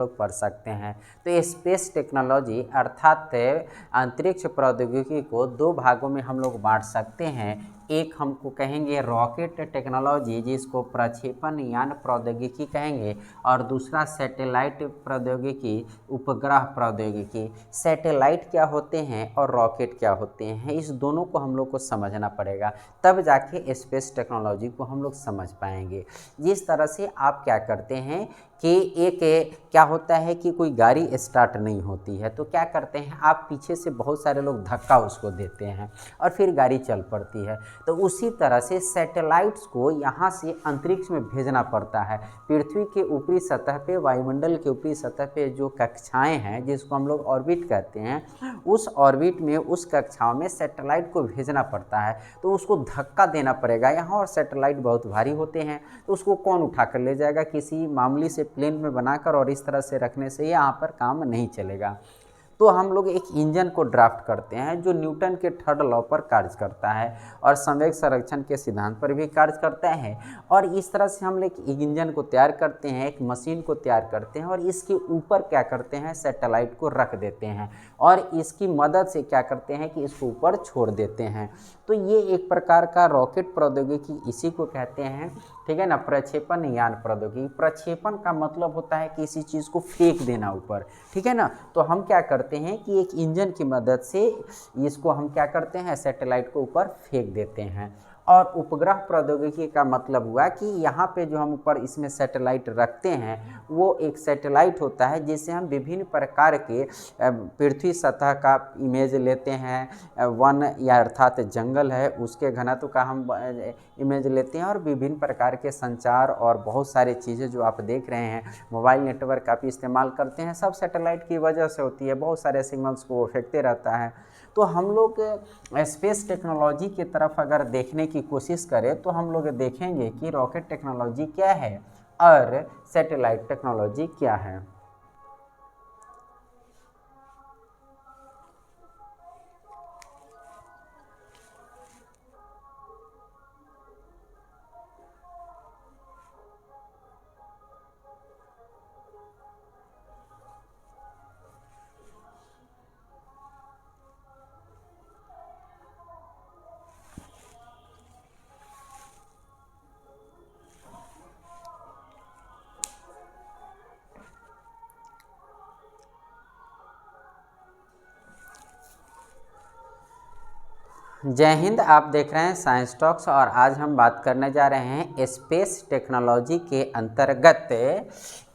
लोग पढ़ सकते हैं। तो स्पेस टेक्नोलॉजी अर्थात अंतरिक्ष प्रौद्योगिकी को दो भागों में हम लोग बांट सकते हैं। एक हमको कहेंगे रॉकेट टेक्नोलॉजी, जिसको प्रक्षेपण यान प्रौद्योगिकी कहेंगे, और दूसरा सैटेलाइट प्रौद्योगिकी, उपग्रह प्रौद्योगिकी। सैटेलाइट क्या होते हैं और रॉकेट क्या होते हैं, इस दोनों को हम लोग को समझना पड़ेगा, तब जाके स्पेस टेक्नोलॉजी को हम लोग समझ पाएंगे। जिस तरह से आप क्या करते हैं कि एक क्या होता है कि कोई गाड़ी स्टार्ट नहीं होती है तो क्या करते हैं, आप पीछे से बहुत सारे लोग धक्का उसको देते हैं और फिर गाड़ी चल पड़ती है। तो उसी तरह से सैटेलाइट्स को यहाँ से अंतरिक्ष में भेजना पड़ता है। पृथ्वी के ऊपरी सतह पे, वायुमंडल के ऊपरी सतह पे जो कक्षाएं हैं, जिसको हम लोग ऑर्बिट कहते हैं, उस ऑर्बिट में, उस कक्षाओं में सैटेलाइट को भेजना पड़ता है। तो उसको धक्का देना पड़ेगा यहाँ, और सैटेलाइट बहुत भारी होते हैं तो उसको कौन उठा कर ले जाएगा, किसी मामूली से प्लेन में बनाकर और इस तरह से रखने से यहाँ पर काम नहीं चलेगा। तो हम लोग एक इंजन को ड्राफ्ट करते हैं जो न्यूटन के थर्ड लॉ पर कार्य करता है और संवेग संरक्षण के सिद्धांत पर भी कार्य करता है। और इस तरह से हम लोग एक इंजन को तैयार करते हैं, एक मशीन को तैयार करते हैं, और इसके ऊपर क्या करते हैं, सैटेलाइट को रख देते हैं और इसकी मदद से क्या करते हैं कि इसको ऊपर छोड़ देते हैं। तो ये एक प्रकार का रॉकेट प्रौद्योगिकी इसी को कहते हैं, ठीक है ना, प्रक्षेपण यान प्रौद्योगिकी। प्रक्षेपण का मतलब होता है कि किसी चीज़ को फेंक देना ऊपर, ठीक है ना। तो हम क्या करते हैं कि एक इंजन की मदद से इसको हम क्या करते हैं, सैटेलाइट को ऊपर फेंक देते हैं। और उपग्रह प्रौद्योगिकी का मतलब हुआ कि यहाँ पे जो हम ऊपर इसमें सैटेलाइट रखते हैं वो एक सैटेलाइट होता है जिससे हम विभिन्न प्रकार के पृथ्वी सतह का इमेज लेते हैं, वन या अर्थात जंगल है उसके घनत्व का हम इमेज लेते हैं, और विभिन्न प्रकार के संचार और बहुत सारी चीज़ें जो आप देख रहे हैं, मोबाइल नेटवर्क का भी इस्तेमाल करते हैं, सब सैटेलाइट की वजह से होती है। बहुत सारे सिग्नल्स को फेंकते रहता है। तो हम लोग स्पेस टेक्नोलॉजी की तरफ अगर देखने की कोशिश करें तो हम लोग देखेंगे कि रॉकेट टेक्नोलॉजी क्या है और सैटेलाइट टेक्नोलॉजी क्या है। जय हिंद, आप देख रहे हैं साइंस टॉक्स, और आज हम बात करने जा रहे हैं स्पेस टेक्नोलॉजी के अंतर्गत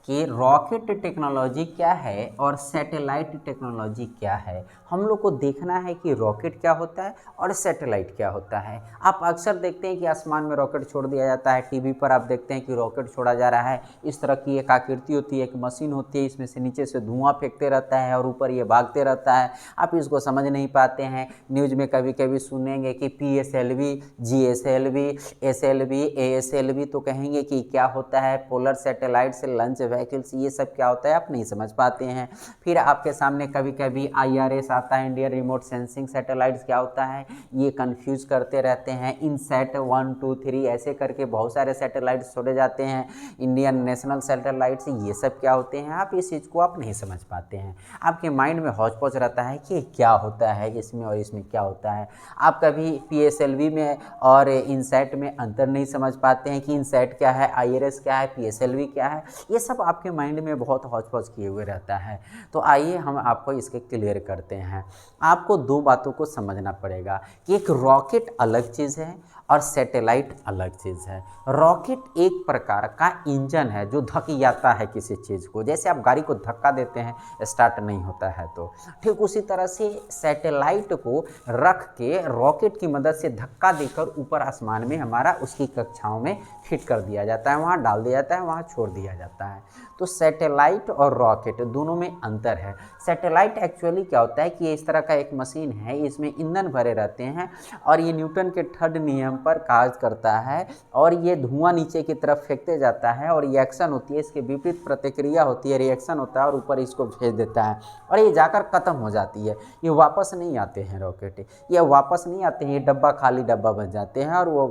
कि रॉकेट टेक्नोलॉजी क्या है और सैटेलाइट टेक्नोलॉजी क्या है। हम लोग को देखना है कि रॉकेट क्या होता है और सैटेलाइट क्या होता है। आप अक्सर देखते हैं कि आसमान में रॉकेट छोड़ दिया जाता है, टीवी पर आप देखते हैं कि रॉकेट छोड़ा जा रहा है, इस तरह की एक आकृति होती है, एक मशीन होती है, इसमें से नीचे से धुआं फेंकते रहता है और ऊपर ये भागते रहता है। आप इसको समझ नहीं पाते हैं। न्यूज़ में कभी कभी सुनेंगे कि PSLV, GSLV, SLV, ASLV, तो कहेंगे कि क्या होता है, पोलर सैटेलाइट्स, लॉन्च व्हीकल्स, ये सब क्या होता है आप नहीं समझ पाते हैं। फिर आपके सामने कभी कभी IRS आता है, इंडियन रिमोट सेंसिंग सैटेलाइट्स क्या होता है, ये कंफ्यूज करते रहते हैं। इनसैट 1, 2, 3 ऐसे करके बहुत सारे सैटेलाइट्स छोड़े जाते हैं, इंडियन नेशनल सैटेलाइट्स, ये सब क्या होते हैं, आप इस चीज़ को आप नहीं समझ पाते हैं। आपके माइंड में हौच पौच रहता है कि क्या होता है इसमें और इसमें क्या होता है। आप कभी PSLV में और इनसैट में अंतर नहीं समझ पाते हैं कि इनसैट क्या है, IRS क्या है, PSLV क्या है, ये सब आपके माइंड में बहुत हौच पौच किए हुए रहता है। तो आइए हम आपको इसके क्लियर करते हैं। आपको दो बातों को समझना पड़ेगा कि एक रॉकेट अलग चीज़ है और सैटेलाइट अलग चीज़ है। रॉकेट एक प्रकार का इंजन है जो धकियाता है किसी चीज़ को, जैसे आप गाड़ी को धक्का देते हैं स्टार्ट नहीं होता है, तो ठीक उसी तरह से सैटेलाइट को रख के रॉकेट की मदद से धक्का देकर ऊपर आसमान में हमारा उसकी कक्षाओं में फिट कर दिया जाता है, वहाँ डाल दिया जाता है, वहाँ छोड़ दिया जाता है। तो सैटेलाइट और रॉकेट दोनों में अंतर है। सैटेलाइट एक्चुअली क्या होता है कि इस तरह का एक मशीन है, इसमें ईंधन भरे रहते हैं और ये न्यूटन के थर्ड नियम पर कार्य करता है, और ये धुआं नीचे की तरफ फेंकते जाता है और रिएक्शन होती है, इसके विपरीत प्रतिक्रिया होती है, रिएक्शन होता है और ऊपर इसको भेज देता है और ये जाकर ख़त्म हो जाती है। ये वापस नहीं आते हैं रॉकेट, ये वापस नहीं आते हैं, ये डब्बा खाली डब्बा बन जाते हैं और वो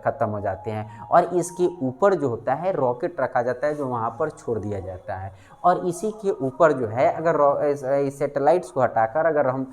ख़त्म हो जाते हैं। और इसके ऊपर जो होता है रॉकेट रखा जाता है जो वहाँ पर छोड़ दिया जाता है, और इसी के ऊपर जो है अगर सैटेलाइट्स को हटाकर अगर हम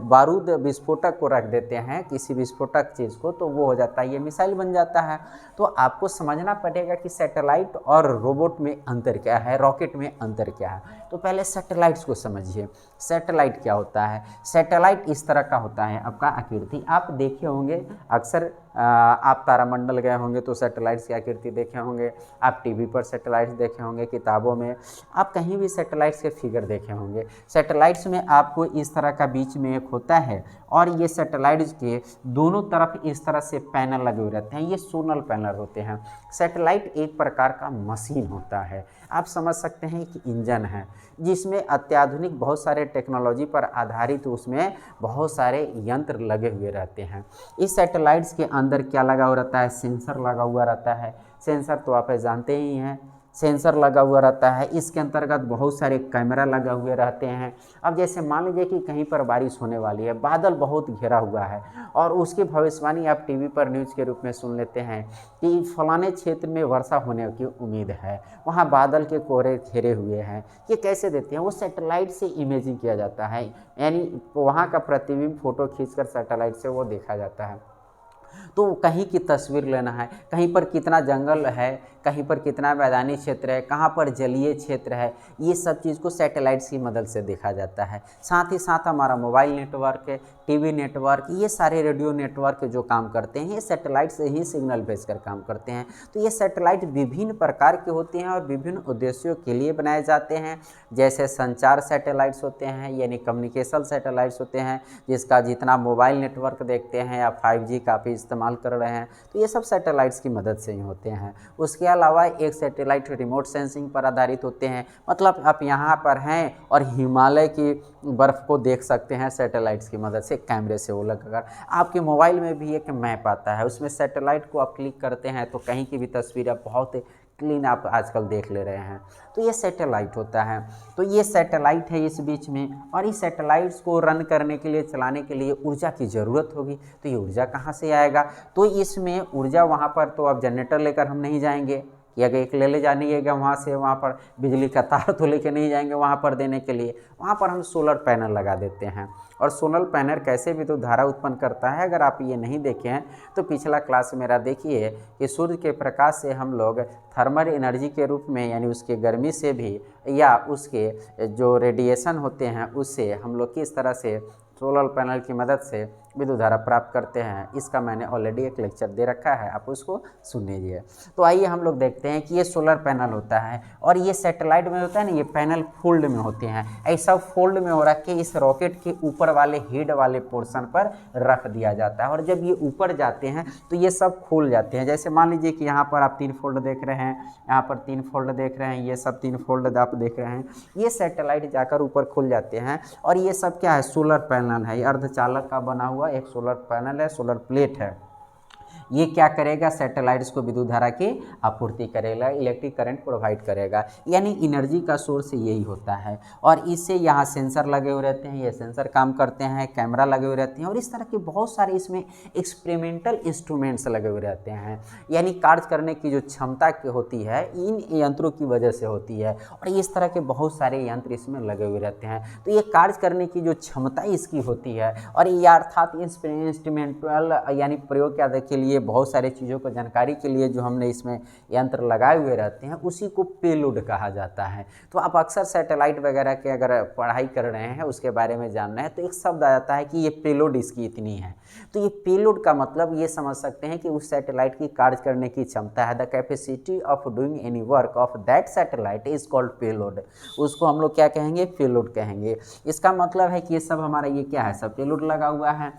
बारूद विस्फोटक को रख देते हैं, किसी विस्फोटक चीज़ को, तो वो हो जाता है, ये मिसाइल बन जाता है। तो आपको समझना पड़ेगा कि सैटेलाइट और रोबोट में अंतर क्या है, रॉकेट में अंतर क्या है। तो पहले सैटेलाइट्स को समझिए। सैटेलाइट क्या होता है? सैटेलाइट इस तरह का होता है, आपका आकृति आप देखे होंगे अक्सर, आप तारामंडल गए होंगे तो सैटेलाइट्स की आकृति देखे होंगे, आप टीवी पर सैटेलाइट्स देखे होंगे, किताबों में आप कहीं भी सैटेलाइट्स के फिगर देखे होंगे। सैटेलाइट्स में आपको इस तरह का बीच में एक होता है और ये सैटेलाइट्स के दोनों तरफ इस तरह से पैनल लगे हुए रहते हैं, ये सोलर पैनल होते हैं। सैटेलाइट एक प्रकार का मशीन होता है, आप समझ सकते हैं कि इंजन है जिसमें अत्याधुनिक बहुत सारे टेक्नोलॉजी पर आधारित उसमें बहुत सारे यंत्र लगे हुए रहते हैं। इस सैटेलाइट्स के अंदर क्या लगा हुआ रहता है? सेंसर लगा हुआ रहता है। सेंसर तो आप जानते ही हैं, सेंसर लगा हुआ रहता है। इसके अंतर्गत बहुत सारे कैमरा लगा हुए रहते हैं। अब जैसे मान लीजिए कि कहीं पर बारिश होने वाली है, बादल बहुत घिरा हुआ है और उसकी भविष्यवाणी आप टीवी पर न्यूज़ के रूप में सुन लेते हैं कि फलाने क्षेत्र में वर्षा होने की उम्मीद है, वहाँ बादल के कोहरे घेरे हुए हैं। ये कैसे देते हैं? वो सैटेलाइट से इमेजिंग किया जाता है, यानी वहाँ का प्रतिबिंब फोटो खींचकर सैटेलाइट से वो देखा जाता है। तो कहीं की तस्वीर लेना है, कहीं पर कितना जंगल है, कहीं पर कितना मैदानी क्षेत्र है, कहाँ पर जलीय क्षेत्र है, ये सब चीज़ को सैटेलाइट्स की मदद से देखा जाता है। साथ ही साथ हमारा मोबाइल नेटवर्क, टीवी नेटवर्क, ये सारे रेडियो नेटवर्क जो काम करते हैं ये सैटेलाइट से ही सिग्नल भेजकर काम करते हैं। तो ये सैटेलाइट विभिन्न प्रकार के होते हैं और विभिन्न उद्देश्यों के लिए बनाए जाते हैं। जैसे संचार सैटेलाइट्स होते हैं, यानी कम्युनिकेशन सैटेलाइट्स होते हैं, जिसका जितना मोबाइल नेटवर्क देखते हैं या 5G का भी इस्तेमाल कर रहे हैं, तो ये सब सैटेलाइट्स की मदद से ही होते हैं। उसके अलावा एक सैटेलाइट रिमोट सेंसिंग पर आधारित होते हैं, मतलब आप यहाँ पर हैं और हिमालय की बर्फ़ को देख सकते हैं सैटेलाइट्स की मदद से, कैमरे से वो लगाकर। आपके मोबाइल में भी एक मैप आता है, उसमें सैटेलाइट को आप क्लिक करते हैं तो कहीं की भी तस्वीर आप बहुत क्लीन आप आजकल देख ले रहे हैं। तो ये सैटेलाइट होता है। तो ये सैटेलाइट है इस बीच में, और इस सैटेलाइट्स को रन करने के लिए, चलाने के लिए ऊर्जा की ज़रूरत होगी। तो ये ऊर्जा कहाँ से आएगा? तो इसमें ऊर्जा वहाँ पर तो अब जनरेटर लेकर हम नहीं जाएंगे कि अगर एक ले जानिएगा वहाँ से, वहाँ पर बिजली का तार तो लेके नहीं जाएंगे वहाँ पर देने के लिए। वहाँ पर हम सोलर पैनल लगा देते हैं, और सोलर पैनल कैसे विद्युत धारा उत्पन्न करता है अगर आप ये नहीं देखे हैं तो पिछला क्लास मेरा देखिए कि सूर्य के प्रकाश से हम लोग थर्मल एनर्जी के रूप में, यानी उसके गर्मी से भी या उसके जो रेडिएशन होते हैं उससे हम लोग किस तरह से सोलर पैनल की मदद से विद्युत धारा प्राप्त करते हैं, इसका मैंने ऑलरेडी एक लेक्चर दे रखा है, आप उसको सुन लीजिए। तो आइए हम लोग देखते हैं कि ये सोलर पैनल होता है, और ये सैटेलाइट में होता है ना, ये पैनल फोल्ड में होते हैं। ऐसा फोल्ड में हो रख के इस रॉकेट के ऊपर वाले हेड वाले पोर्शन पर रख दिया जाता है, और जब ये ऊपर जाते हैं तो ये सब खुल जाते हैं। जैसे मान लीजिए कि यहाँ पर आप 3 फोल्ड देख रहे हैं, यहाँ पर 3 फोल्ड देख रहे हैं, ये सब 3 फोल्ड आप देख रहे हैं, ये सैटेलाइट जाकर ऊपर खुल जाते हैं। और ये सब क्या है? सोलर पैनल है, ये अर्धचालक का बना हुआ एक सोलर पैनल है, सोलर प्लेट है। ये क्या करेगा? सैटेलाइट्स को विद्युत धारा की आपूर्ति करेगा, इलेक्ट्रिक करंट प्रोवाइड करेगा, यानी एनर्जी का सोर्स यही होता है। और इससे यहाँ सेंसर लगे हुए रहते हैं, ये सेंसर काम करते हैं, कैमरा लगे हुए रहते हैं, और इस तरह के बहुत सारे इसमें एक्सपेरिमेंटल इंस्ट्रूमेंट्स लगे हुए रहते हैं, यानी कार्य करने की जो क्षमता होती है इन यंत्रों की वजह से होती है। और इस तरह के बहुत सारे यंत्र इसमें लगे हुए रहते हैं। तो ये कार्य करने की जो क्षमता इसकी होती है, और ये अर्थात इंस्ट्रूमेंटल यानी प्रयोग के लिए बहुत सारी चीज़ों को जानकारी के लिए जो हमने इसमें यंत्र लगाए हुए रहते हैं, उसी को पेलोड कहा जाता है। तो आप अक्सर सैटेलाइट वगैरह के अगर पढ़ाई कर रहे हैं, उसके बारे में जान रहे हैं, तो एक शब्द आ जाता है कि ये पेलोड इसकी इतनी है। तो ये पेलोड का मतलब ये समझ सकते हैं कि उस सैटेलाइट की कार्य करने की क्षमता है। The capacity of doing any work of that satellite is called payload. उसको हम लोग क्या कहेंगे? पेलोड कहेंगे। इसका मतलब है कि ये सब हमारा ये क्या है? सब पेलोड लगा हुआ है,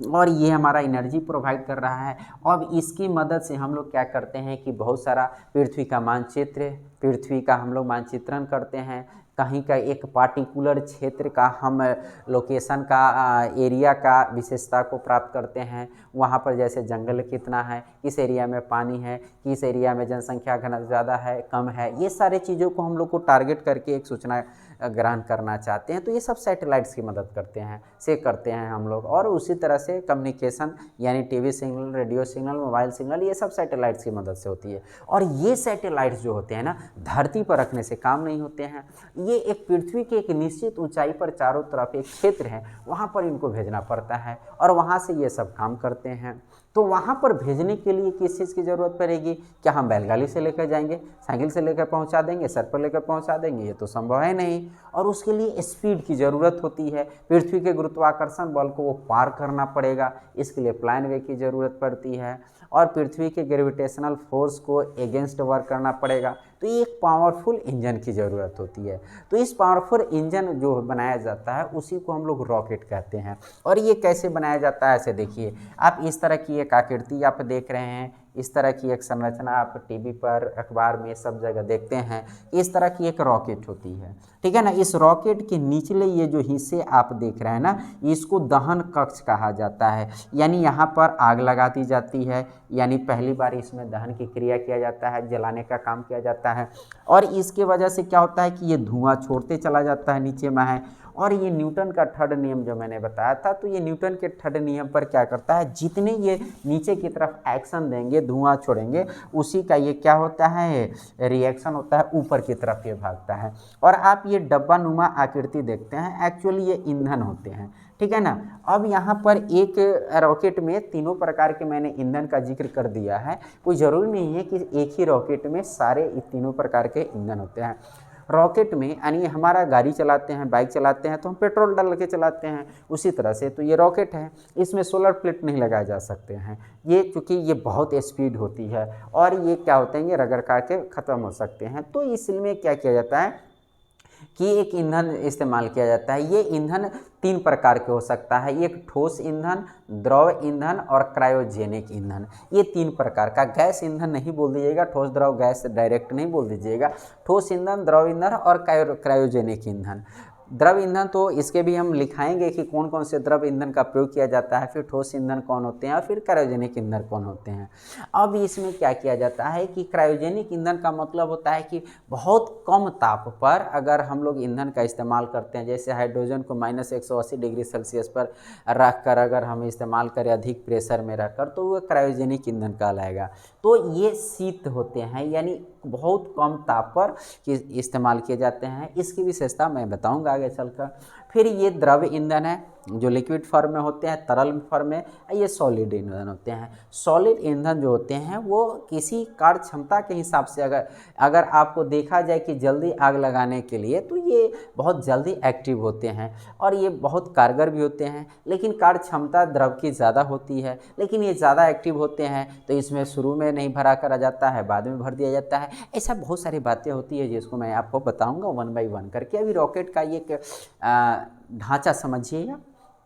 और ये हमारा एनर्जी प्रोवाइड कर रहा है। अब इसकी मदद से हम लोग क्या करते हैं कि बहुत सारा पृथ्वी का मानचित्र, पृथ्वी का हम लोग मानचित्रण करते हैं। कहीं का एक पार्टिकुलर क्षेत्र का हम लोकेशन का एरिया का विशेषता को प्राप्त करते हैं। वहाँ पर जैसे जंगल कितना है, किस एरिया में पानी है, किस एरिया में जनसंख्या घनत्व ज़्यादा है, कम है, ये सारे चीज़ों को हम लोग को टारगेट करके एक सूचना ग्रहण करना चाहते हैं। तो ये सब सैटेलाइट्स की मदद करते हैं से करते हैं हम लोग। और उसी तरह से कम्युनिकेशन यानी TV signal, radio signal, mobile signal, ये सब सैटेलाइट्स की मदद से होती है। और ये सैटेलाइट्स जो होते हैं ना, धरती पर रखने से काम नहीं होते हैं। ये एक पृथ्वी के एक निश्चित ऊंचाई पर चारों तरफ एक क्षेत्र है, वहाँ पर इनको भेजना पड़ता है और वहाँ से ये सब काम करते हैं। तो वहाँ पर भेजने के लिए किस चीज़ की ज़रूरत पड़ेगी? क्या हम बैलगाड़ी से लेकर जाएंगे, साइकिल से लेकर पहुँचा देंगे, सर पर लेकर पहुँचा देंगे? ये तो संभव है नहीं। और उसके लिए स्पीड की ज़रूरत होती है, पृथ्वी के गुरुत्वाकर्षण बल को वो पार करना पड़ेगा, इसके लिए प्लान वे की ज़रूरत पड़ती है और पृथ्वी के ग्रेविटेशनल फोर्स को अगेंस्ट वर्क करना पड़ेगा। तो ये एक पावरफुल इंजन की ज़रूरत होती है। तो इस पावरफुल इंजन जो बनाया जाता है उसी को हम लोग रॉकेट कहते हैं। और ये कैसे बनाया जाता है, ऐसे देखिए, आप इस तरह की एक आकृति आप देख रहे हैं, इस तरह की एक संरचना आप टीवी पर, अखबार में, सब जगह देखते हैं। इस तरह की एक रॉकेट होती है, ठीक है ना। इस रॉकेट के निचले ये जो हिस्से आप देख रहे हैं ना, इसको दहन कक्ष कहा जाता है। यानी यहाँ पर आग लगा दी जाती है, यानी पहली बार इसमें दहन की क्रिया किया जाता है, जलाने का काम किया जाता है। और इसके वजह से क्या होता है कि ये धुआं छोड़ते चला जाता है, नीचे में है। और ये न्यूटन का थर्ड नियम जो मैंने बताया था, तो ये न्यूटन के थर्ड नियम पर क्या करता है, जितने ये नीचे की तरफ एक्शन देंगे, धुआं छोड़ेंगे, उसी का ये क्या होता है, रिएक्शन होता है, ऊपर की तरफ ये भागता है। और आप ये डब्बा नुमा आकृति देखते हैं, एक्चुअली ये ईंधन होते हैं, ठीक है ना। अब यहाँ पर एक रॉकेट में तीनों प्रकार के मैंने ईंधन का जिक्र कर दिया है। कोई ज़रूरी नहीं है कि एक ही रॉकेट में सारे तीनों प्रकार के ईंधन होते हैं। रॉकेट में यानी हमारा गाड़ी चलाते हैं, बाइक चलाते हैं तो हम पेट्रोल डाल के चलाते हैं, उसी तरह से तो ये रॉकेट है, इसमें सोलर प्लेट नहीं लगाए जा सकते हैं। ये चूँकि ये बहुत स्पीड होती है और ये क्या होते हैं, ये रगड़ के ख़त्म हो सकते हैं। तो इसमें क्या किया जाता है कि एक ईंधन इस्तेमाल किया जाता है। ये ईंधन तीन प्रकार के हो सकता है, एक ठोस ईंधन, द्रव ईंधन और क्रायोजेनिक ईंधन। ये तीन प्रकार का, गैस ईंधन नहीं बोल दीजिएगा, ठोस द्रव गैस डायरेक्ट नहीं बोल दीजिएगा, ठोस ईंधन, द्रव ईंधन और क्रायोजेनिक ईंधन। द्रव ईंधन तो इसके भी हम लिखाएंगे कि कौन कौन से द्रव ईंधन का प्रयोग किया जाता है, फिर ठोस ईंधन कौन होते हैं और फिर क्रायोजेनिक ईंधन कौन होते हैं। अब इसमें क्या किया जाता है कि क्रायोजेनिक ईंधन का मतलब होता है कि बहुत कम ताप पर अगर हम लोग ईंधन का इस्तेमाल करते हैं, जैसे हाइड्रोजन को -180 डिग्री सेल्सियस पर रख कर अगर हम इस्तेमाल करें अधिक प्रेशर में रखकर, तो वह क्रायोजेनिक ईंधन कहलाएगा। तो ये शीत होते हैं, यानी बहुत कम ताप पर इस्तेमाल किए जाते हैं। इसकी विशेषता मैं बताऊंगा आगे चलकर। फिर ये द्रव ईंधन है जो लिक्विड फॉर्म में होते हैं, तरल फॉर्म में, ये सॉलिड ईंधन होते हैं। सॉलिड ईंधन जो होते हैं वो किसी कार्य क्षमता के हिसाब से अगर आपको देखा जाए कि जल्दी आग लगाने के लिए, तो ये बहुत जल्दी एक्टिव होते हैं और ये बहुत कारगर भी होते हैं। लेकिन कार्य क्षमता द्रव की ज़्यादा होती है, लेकिन ये ज़्यादा एक्टिव होते हैं तो इसमें शुरू में नहीं भरा करा जाता है, बाद में भर दिया जाता है। ऐसा बहुत सारी बातें होती है जिसको मैं आपको बताऊँगा 1 बाय 1 करके। अभी रॉकेट का एक ढांचा समझिएगा।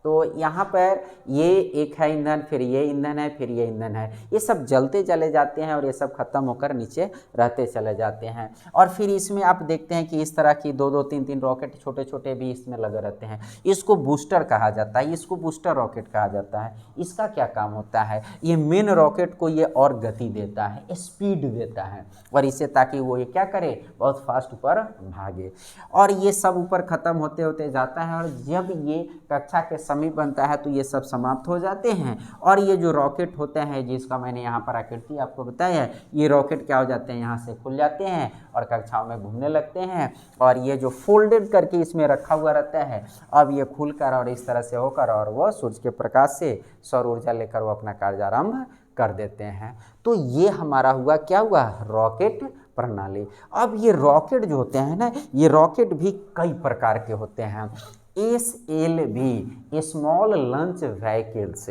तो यहाँ पर ये एक है ईंधन, फिर ये ईंधन है, फिर ये ईंधन है, ये सब जलते चले जाते हैं और ये सब खत्म होकर नीचे रहते चले जाते हैं। और फिर इसमें आप देखते हैं कि इस तरह की 2-2, 3-3 रॉकेट छोटे छोटे भी इसमें लगे रहते हैं। इसको बूस्टर कहा जाता है, इसको बूस्टर रॉकेट कहा जाता है। इसका क्या काम होता है, ये मेन रॉकेट को ये और गति देता है, स्पीड देता है, और इससे ताकि वो ये क्या करे, बहुत फास्ट ऊपर भागे। और ये सब ऊपर ख़त्म होते होते जाता है और जब ये कक्षा के समीप बनता है तो ये सब समाप्त हो जाते हैं। और ये जो रॉकेट होते हैं जिसका मैंने यहाँ पर आकृति आपको बताया है, ये रॉकेट क्या हो जाते हैं, यहाँ से खुल जाते हैं और कक्षाओं में घूमने लगते हैं। और ये जो फोल्डेड करके इसमें रखा हुआ रहता है, अब ये खुलकर और इस तरह से होकर और वह सूर्य के प्रकाश से सौर ऊर्जा लेकर वो अपना कार्य आरंभ कर देते हैं। तो ये हमारा हुआ, क्या हुआ, रॉकेट प्रणाली। अब ये रॉकेट जो होते हैं ना, ये रॉकेट भी कई प्रकार के होते हैं। SLV small launch vehicles,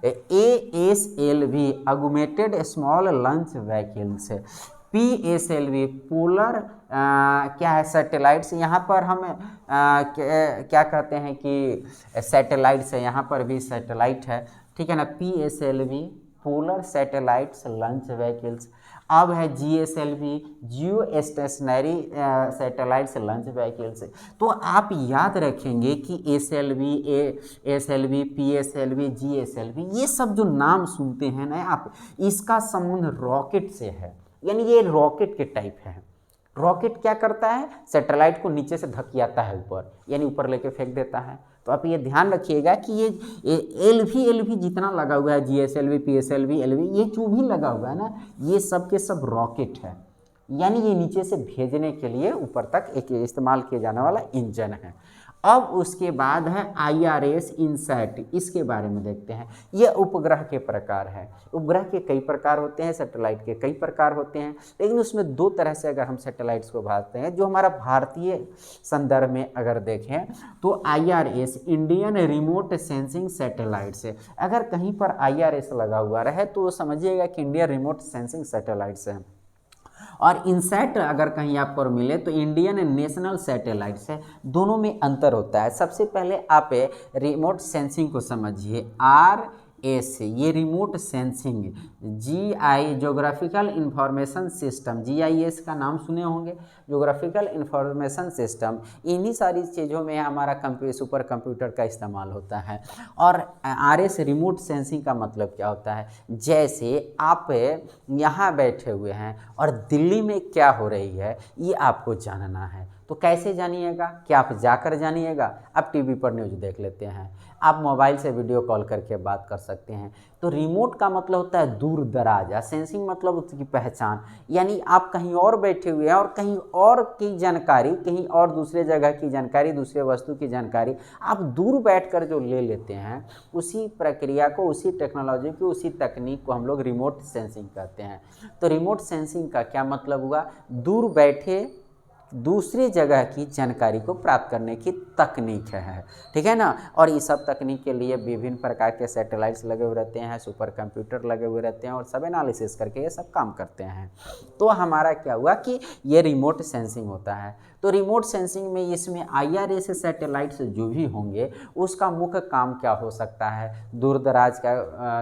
ASLV augmented small launch vehicles, PSLV polar क्या है, सैटेलाइट्स। यहाँ पर हम क्या कहते हैं कि सैटेलाइट्स है, यहाँ पर भी सैटेलाइट है, ठीक है ना। PSLV polar satellites launch vehicles. अब है GSLV जियो स्टेशनरी सैटेलाइट्स लॉन्च व्हीकल्स। तो आप याद रखेंगे कि SLV, ASLV, PSLV, GSLV, ये सब जो नाम सुनते हैं ना आप, इसका संबंध रॉकेट से है, यानी ये रॉकेट के टाइप है। रॉकेट क्या करता है, सैटेलाइट को नीचे से धकियाता है ऊपर, यानी ऊपर लेके फेंक देता है। तो आप ये ध्यान रखिएगा कि ये LV जितना लगा हुआ है, GSLV, PSLV, LV, ये जो भी लगा हुआ है ना, ये सब के सब रॉकेट है। यानी ये नीचे से भेजने के लिए ऊपर तक एक इस्तेमाल किया जाने वाला इंजन है। अब उसके बाद है IRS इनसैट, इसके बारे में देखते हैं। ये उपग्रह के प्रकार है। उपग्रह के कई प्रकार होते हैं, सैटेलाइट के कई प्रकार होते हैं, लेकिन उसमें दो तरह से अगर हम सैटेलाइट्स को भागते हैं, जो हमारा भारतीय संदर्भ में अगर देखें तो IRS Indian remote sensing satellites है। अगर कहीं पर IRS लगा हुआ रहे तो समझिएगा कि इंडियन रिमोट सेंसिंग सैटेलाइट्स है। और इनसैट अगर कहीं आपको मिले तो इंडियन नेशनल सैटेलाइट्स है। दोनों में अंतर होता है। सबसे पहले आप रिमोट सेंसिंग को समझिए। RS ये remote sensing, GI geographical information system, GIS का नाम सुने होंगे, जोग्राफिकल इंफॉर्मेशन सिस्टम। इन्हीं सारी चीज़ों में हमारा सुपर कंप्यूटर का इस्तेमाल होता है। और RS रिमोट सेंसिंग का मतलब क्या होता है, जैसे आप यहाँ बैठे हुए हैं और दिल्ली में क्या हो रही है ये आपको जानना है, तो कैसे जानिएगा? क्या आप जाकर जानिएगा? आप टीवी पर न्यूज़ देख लेते हैं, आप मोबाइल से वीडियो कॉल करके बात कर सकते हैं। तो रिमोट का मतलब होता है दूर दराज, या सेंसिंग मतलब उसकी पहचान, यानी आप कहीं और बैठे हुए हैं और कहीं और की जानकारी, कहीं और दूसरे जगह की जानकारी, दूसरे वस्तु की जानकारी आप दूर बैठकर जो ले लेते हैं, उसी प्रक्रिया को, उसी टेक्नोलॉजी को, उसी तकनीक को हम लोग रिमोट सेंसिंग कहते हैं। तो रिमोट सेंसिंग का क्या मतलब हुआ? दूर बैठे दूसरी जगह की जानकारी को प्राप्त करने की तकनीक है, ठीक है ना। और ये सब तकनीक के लिए विभिन्न प्रकार के सैटेलाइट्स लगे हुए रहते हैं, सुपर कंप्यूटर लगे हुए रहते हैं, और सब एनालिसिस करके ये सब काम करते हैं। तो हमारा क्या हुआ कि ये रिमोट सेंसिंग होता है। तो रिमोट सेंसिंग में इसमें IRS सैटेलाइट्स जो भी होंगे उसका मुख्य काम क्या हो सकता है? दूर दराज का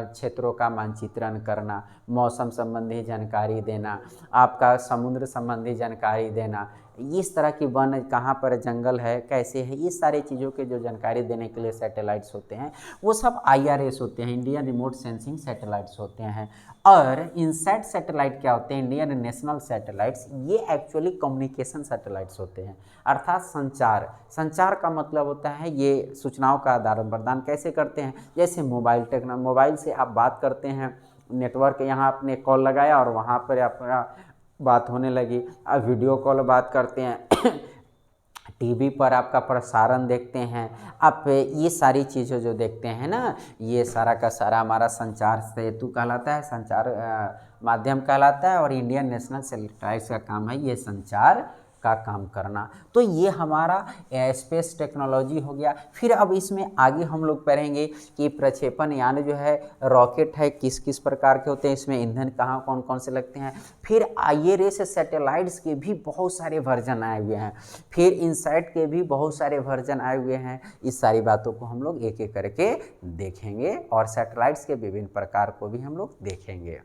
क्षेत्रों का मानचित्रण करना, मौसम संबंधी जानकारी देना, आपका समुद्र संबंधी जानकारी देना, इस तरह की वन कहाँ पर जंगल है, कैसे है, ये सारी चीज़ों के जो जानकारी देने के लिए सैटेलाइट्स होते हैं वो सब IRS होते हैं, इंडियन रिमोट सेंसिंग सैटेलाइट्स होते हैं। और इनसैट सैटेलाइट क्या होते हैं? इंडियन नेशनल सैटेलाइट्स, ये एक्चुअली कम्युनिकेशन सैटेलाइट्स होते हैं, अर्थात संचार का मतलब होता है ये सूचनाओं का आदान प्रदान कैसे करते हैं। जैसे मोबाइल से आप बात करते हैं, नेटवर्क यहाँ आपने कॉल लगाया और वहाँ पर आपका बात होने लगी। अब वीडियो कॉल बात करते हैं, टीवी पर आपका प्रसारण देखते हैं, आप ये सारी चीज़ें जो देखते हैं ना, ये सारा का सारा हमारा संचार सेतु कहलाता है, संचार माध्यम कहलाता है। और इंडियन नेशनल सैटेलाइट्स का काम है ये संचार का काम करना। तो ये हमारा स्पेस टेक्नोलॉजी हो गया। फिर अब इसमें आगे हम लोग पढ़ेंगे कि प्रक्षेपण यान जो है, रॉकेट है, किस किस प्रकार के होते हैं, इसमें ईंधन कहाँ कौन कौन से लगते हैं। फिर IRS सैटेलाइट्स के भी बहुत सारे वर्जन आए हुए हैं, फिर इनसैट के भी बहुत सारे वर्जन आए हुए हैं। इस सारी बातों को हम लोग एक एक करके देखेंगे और सैटेलाइट्स के विभिन्न प्रकार को भी हम लोग देखेंगे।